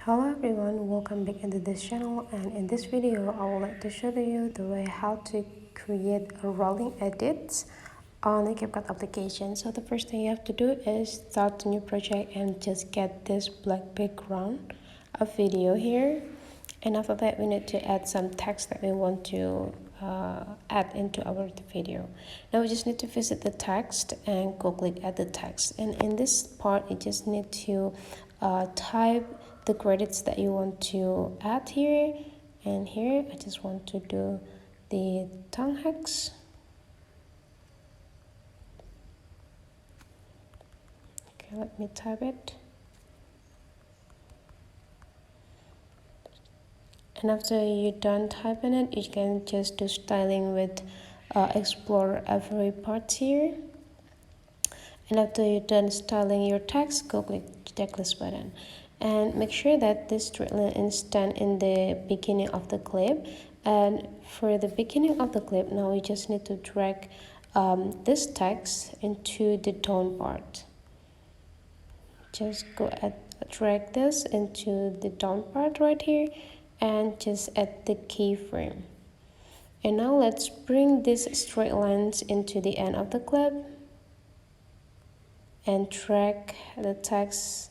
Hello everyone, welcome back into this channel, and in this video I would like to show you the way how to create a rolling edits on the CapCut application. So the first thing you have to do is start a new project and just get this black background of video here, and after that we need to add some text that we want to add into our video. Now we just need to visit the text and go click add the text, and in this part you just need to type the credits that you want to add here, and here I just want to do the tongue hacks. Okay, let me type it. And after you're done typing it, you can just do styling with explore every part here. And after you're done styling your text, go click checklist button and make sure that this straight line is done in the beginning of the clip. And for the beginning of the clip, now we just need to drag this text into the down part. Just go add drag this into the down part right here and just add the keyframe. And now let's bring these straight lines into the end of the clip and drag the text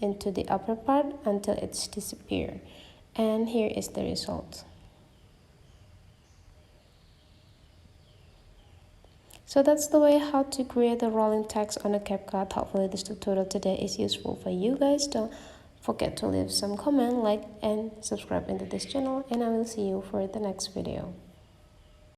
into the upper part until it's disappeared. And here is the result. So that's the way how to create the rolling text on a CapCut. Hopefully this tutorial today is useful for you guys. Don't forget to leave some comment, like and subscribe into this channel, and I will see you for the next video.